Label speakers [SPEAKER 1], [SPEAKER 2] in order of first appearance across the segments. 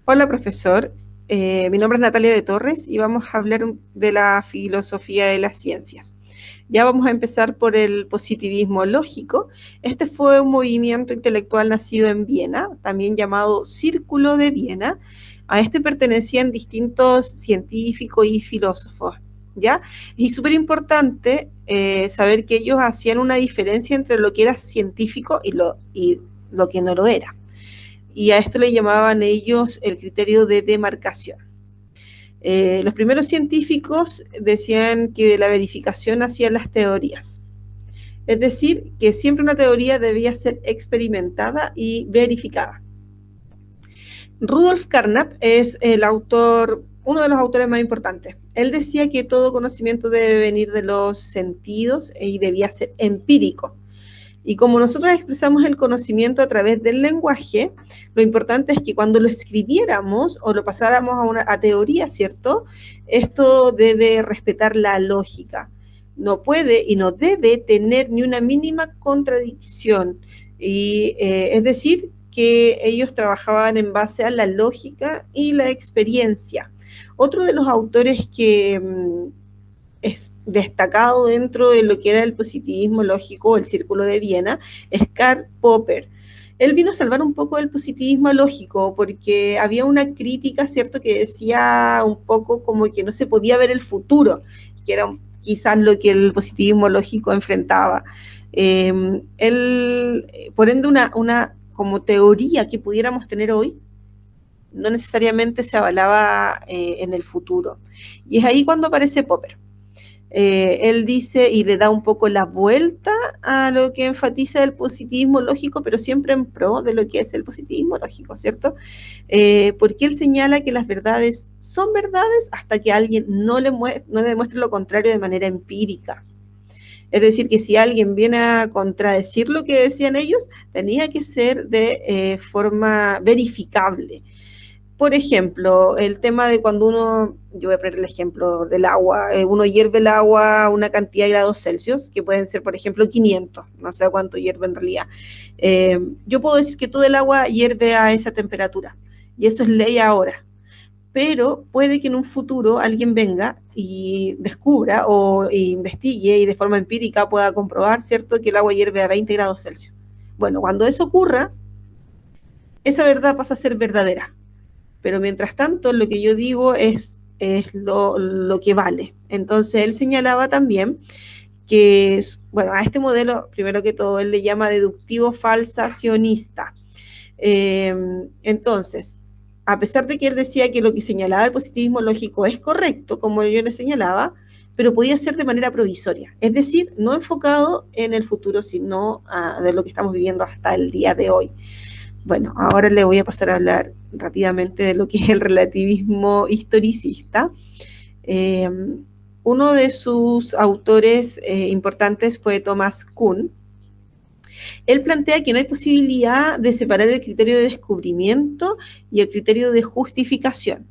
[SPEAKER 1] Hola, profesor. Mi nombre es Natalia de Torres y vamos a hablar de la filosofía de las ciencias. Ya vamos a empezar por el positivismo lógico. Este fue un movimiento intelectual nacido en Viena, también llamado Círculo de Viena. A este pertenecían distintos científicos y filósofos, ¿ya? Y súper importante saber que ellos hacían una diferencia entre lo que era científico y lo que no lo era, y a esto le llamaban ellos el criterio de demarcación. Los primeros científicos decían que de la verificación hacían las teorías, es decir, que siempre una teoría debía ser experimentada y verificada. Rudolf Carnap es el autor, uno de los autores más importantes. Él decía que todo conocimiento debe venir de los sentidos y debía ser empírico. Y como nosotros expresamos el conocimiento a través del lenguaje, lo importante es que cuando lo escribiéramos o lo pasáramos a teoría, ¿cierto? Esto debe respetar la lógica. No puede y no debe tener ni una mínima contradicción. Y es decir, que ellos trabajaban en base a la lógica y la experiencia. Otro de los autores que es destacado dentro de lo que era el positivismo lógico, el Círculo de Viena, es Karl Popper. Él vino a salvar un poco el positivismo lógico porque había una crítica, ¿cierto?, que decía un poco como que no se podía ver el futuro, que era quizás lo que el positivismo lógico enfrentaba. Él, por ende, una como teoría que pudiéramos tener hoy, no necesariamente se avalaba en el futuro. Y es ahí cuando aparece Popper. Él dice y le da un poco la vuelta a lo que enfatiza el positivismo lógico, pero siempre en pro de lo que es el positivismo lógico, ¿cierto? Porque él señala que las verdades son verdades hasta que alguien no demuestre lo contrario de manera empírica. Es decir, que si alguien viene a contradecir lo que decían ellos, tenía que ser de forma verificable. Por ejemplo, el tema de cuando yo voy a poner el ejemplo del agua, uno hierve el agua a una cantidad de grados Celsius, que pueden ser, por ejemplo, 500, no sé cuánto hierve en realidad. Yo puedo decir que todo el agua hierve a esa temperatura, y eso es ley ahora. Pero puede que en un futuro alguien venga y descubra o investigue y de forma empírica pueda comprobar, ¿cierto?, que el agua hierve a 20 grados Celsius. Bueno, cuando eso ocurra, esa verdad pasa a ser verdadera. Pero mientras tanto, lo que yo digo es lo que vale. Entonces, él señalaba también que, bueno, a este modelo, primero que todo, él le llama deductivo falsacionista. Entonces, a pesar de que él decía que lo que señalaba el positivismo lógico es correcto, como yo le señalaba, pero podía ser de manera provisoria, es decir, no enfocado en el futuro, sino de lo que estamos viviendo hasta el día de hoy. Bueno, ahora le voy a pasar a hablar rápidamente de lo que es el relativismo historicista. Uno de sus autores importantes fue Thomas Kuhn. Él plantea que no hay posibilidad de separar el criterio de descubrimiento y el criterio de justificación.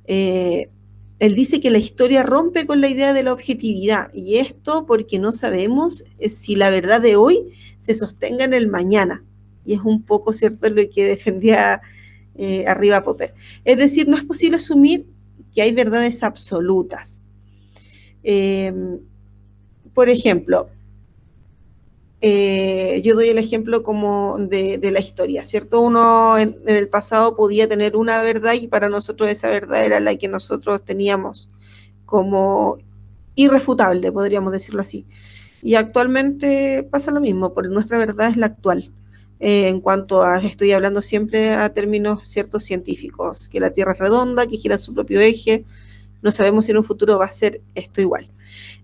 [SPEAKER 1] Él dice que la historia rompe con la idea de la objetividad, y esto porque no sabemos si la verdad de hoy se sostenga en el mañana. Y es un poco cierto lo que defendía arriba Popper. Es decir, no es posible asumir que hay verdades absolutas. Por ejemplo, yo doy el ejemplo como de la historia, ¿cierto? Uno en el pasado podía tener una verdad y para nosotros esa verdad era la que nosotros teníamos como irrefutable, podríamos decirlo así. Y actualmente pasa lo mismo, porque nuestra verdad es la actual. En cuanto a, estoy hablando siempre a términos ciertos científicos, que la Tierra es redonda, que gira en su propio eje, no sabemos si en un futuro va a ser esto igual.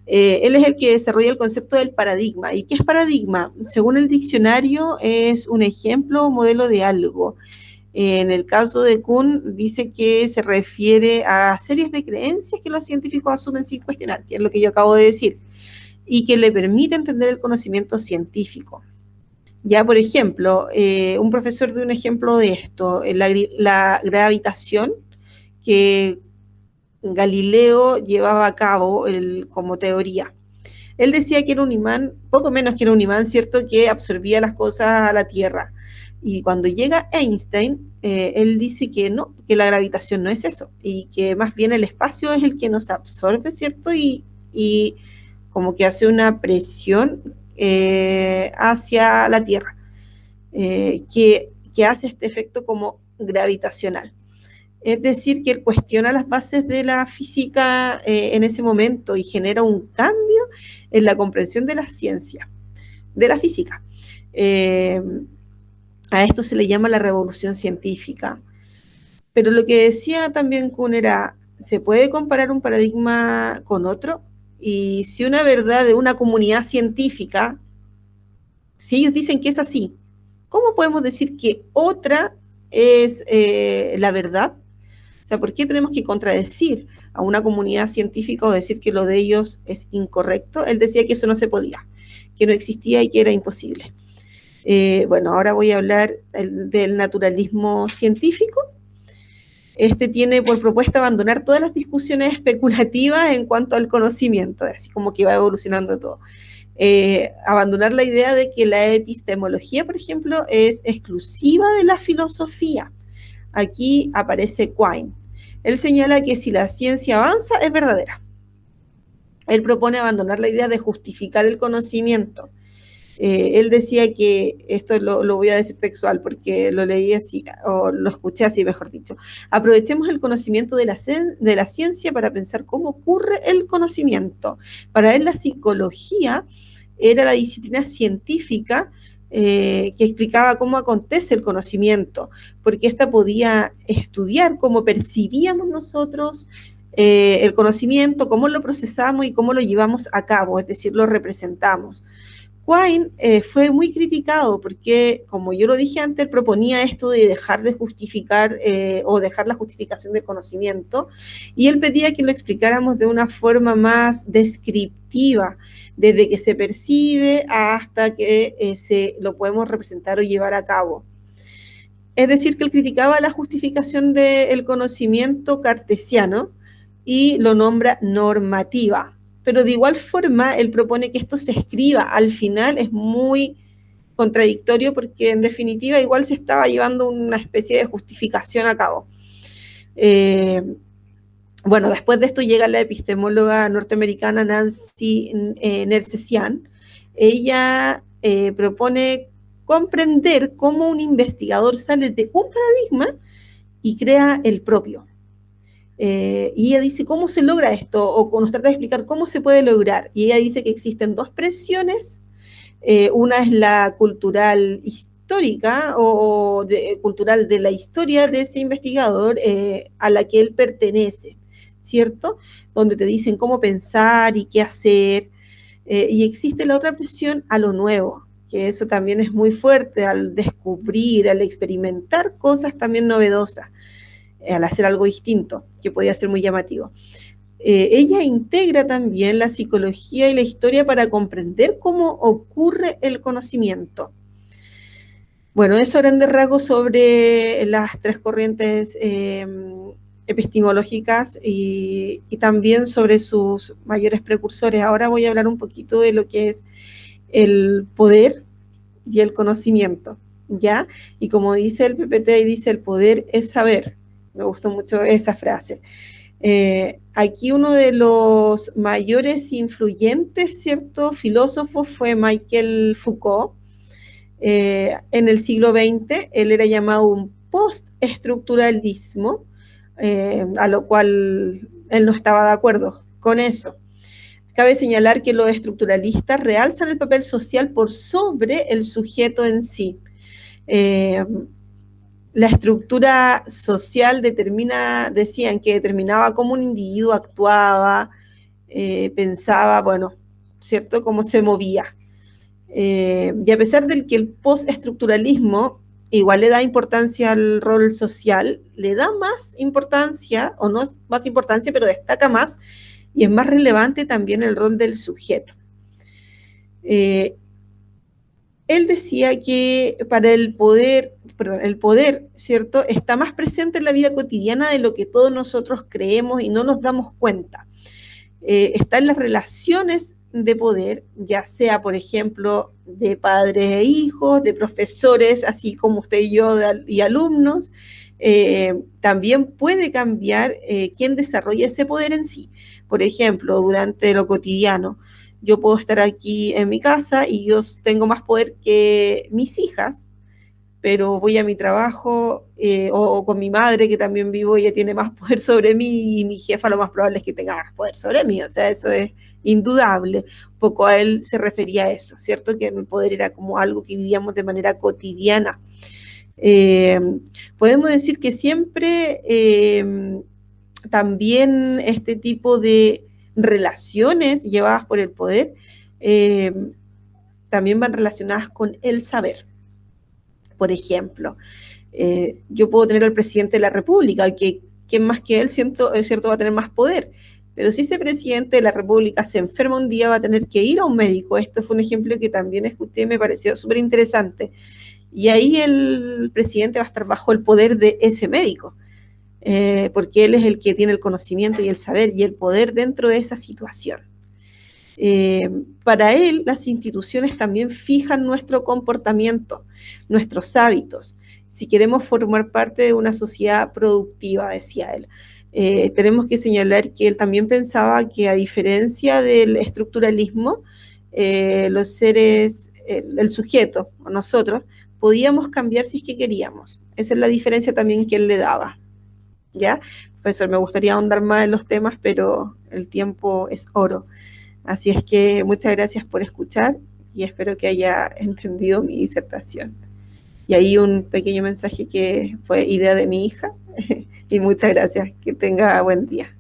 [SPEAKER 1] Él es el que desarrolla el concepto del paradigma. ¿Y qué es paradigma? Según el diccionario, es un ejemplo o modelo de algo. En el caso de Kuhn, dice que se refiere a series de creencias que los científicos asumen sin cuestionar, que es lo que yo acabo de decir, y que le permite entender el conocimiento científico. Ya, por ejemplo, un profesor de un ejemplo de esto, la gravitación, que Galileo llevaba a cabo como teoría. Él decía que era un imán, poco menos que era un imán, ¿cierto?, que absorbía las cosas a la Tierra. Y cuando llega Einstein, él dice que no, que la gravitación no es eso, y que más bien el espacio es el que nos absorbe, ¿cierto? Y como que hace una presión hacia la Tierra, que hace este efecto como gravitacional. Es decir, que él cuestiona las bases de la física en ese momento y genera un cambio en la comprensión de la ciencia, de la física. A esto se le llama la revolución científica. Pero lo que decía también Kuhn era, ¿se puede comparar un paradigma con otro? Y si una verdad de una comunidad científica, si ellos dicen que es así, ¿cómo podemos decir que otra es la verdad? O sea, ¿por qué tenemos que contradecir a una comunidad científica o decir que lo de ellos es incorrecto? Él decía que eso no se podía, que no existía y que era imposible. Bueno, ahora voy a hablar del naturalismo científico. Este tiene por propuesta abandonar todas las discusiones especulativas en cuanto al conocimiento, así como que va evolucionando todo. Abandonar la idea de que la epistemología, por ejemplo, es exclusiva de la filosofía. Aquí aparece Quine. Él señala que si la ciencia avanza, es verdadera. Él propone abandonar la idea de justificar el conocimiento. Él decía que, esto lo voy a decir textual porque lo leí así, o lo escuché así, mejor dicho, aprovechemos el conocimiento de la ciencia para pensar cómo ocurre el conocimiento. Para él la psicología era la disciplina científica que explicaba cómo acontece el conocimiento, porque ésta podía estudiar cómo percibíamos nosotros el conocimiento, cómo lo procesamos y cómo lo llevamos a cabo, es decir, lo representamos. Quine fue muy criticado porque, como yo lo dije antes, proponía esto de dejar de justificar o dejar la justificación del conocimiento, y él pedía que lo explicáramos de una forma más descriptiva, desde que se percibe hasta que se lo podemos representar o llevar a cabo. Es decir, que él criticaba la justificación del conocimiento cartesiano y lo nombra normativa. Pero de igual forma, él propone que esto se escriba. Al final es muy contradictorio porque en definitiva igual se estaba llevando una especie de justificación a cabo. Bueno, después de esto llega la epistemóloga norteamericana Nancy Nersessian. Ella propone comprender cómo un investigador sale de un paradigma y crea el propio. Y ella dice, ¿cómo se logra esto? O nos trata de explicar cómo se puede lograr. Y ella dice que existen dos presiones. Una es la cultural histórica o cultural de la historia de ese investigador a la que él pertenece, ¿cierto? Donde te dicen cómo pensar y qué hacer. Y existe la otra presión a lo nuevo, que eso también es muy fuerte, al descubrir, al experimentar cosas también novedosas, al hacer algo distinto, que podía ser muy llamativo. Ella integra también la psicología y la historia para comprender cómo ocurre el conocimiento. Bueno, eso a grandes rasgos sobre las tres corrientes epistemológicas y también sobre sus mayores precursores. Ahora voy a hablar un poquito de lo que es el poder y el conocimiento, ¿ya? Y como dice el PPT, dice el poder es saber. Me gustó mucho esa frase. Aquí uno de los mayores influyentes, ¿cierto?, filósofos fue Michel Foucault. En el siglo XX, él era llamado un postestructuralismo, a lo cual él no estaba de acuerdo con eso. Cabe señalar que los estructuralistas realzan el papel social por sobre el sujeto en sí. La estructura social decían que determinaba cómo un individuo actuaba, pensaba, bueno, ¿cierto?, cómo se movía. Y a pesar de que el postestructuralismo igual le da importancia al rol social, le da más importancia, o no es más importancia, pero destaca más, y es más relevante también el rol del sujeto. Él decía que para el poder, ¿cierto?, está más presente en la vida cotidiana de lo que todos nosotros creemos y no nos damos cuenta. Está en las relaciones de poder, ya sea, por ejemplo, de padres e hijos, de profesores, así como usted y yo, y alumnos, también puede cambiar quién desarrolla ese poder en sí. Por ejemplo, durante lo cotidiano, yo puedo estar aquí en mi casa y yo tengo más poder que mis hijas, pero voy a mi trabajo o con mi madre, que también vivo, ella tiene más poder sobre mí y mi jefa lo más probable es que tenga más poder sobre mí, o sea, eso es indudable. Un poco a él se refería a eso, ¿cierto? Que el poder era como algo que vivíamos de manera cotidiana. Eh, Podemos decir que siempre también este tipo de relaciones llevadas por el poder eh, también van relacionadas con el saber. Por ejemplo, yo puedo tener al presidente de la República, que quien más que él, es cierto, va a tener más poder. Pero si ese presidente de la República se enferma un día, va a tener que ir a un médico. Esto fue un ejemplo que también escuché y me pareció súper interesante. Y ahí el presidente va a estar bajo el poder de ese médico, porque él es el que tiene el conocimiento y el saber y el poder dentro de esa situación. Para él, las instituciones también fijan nuestro comportamiento, nuestros hábitos. Si queremos formar parte de una sociedad productiva, decía él, tenemos que señalar que él también pensaba que, a diferencia del estructuralismo, los seres, el sujeto, o nosotros, podíamos cambiar si es que queríamos. Esa es la diferencia también que él le daba. ¿Ya? Profesor, me gustaría ahondar más en los temas, pero el tiempo es oro. Así es que muchas gracias por escuchar y espero que haya entendido mi disertación. Y ahí un pequeño mensaje que fue idea de mi hija. Y muchas gracias. Que tenga buen día.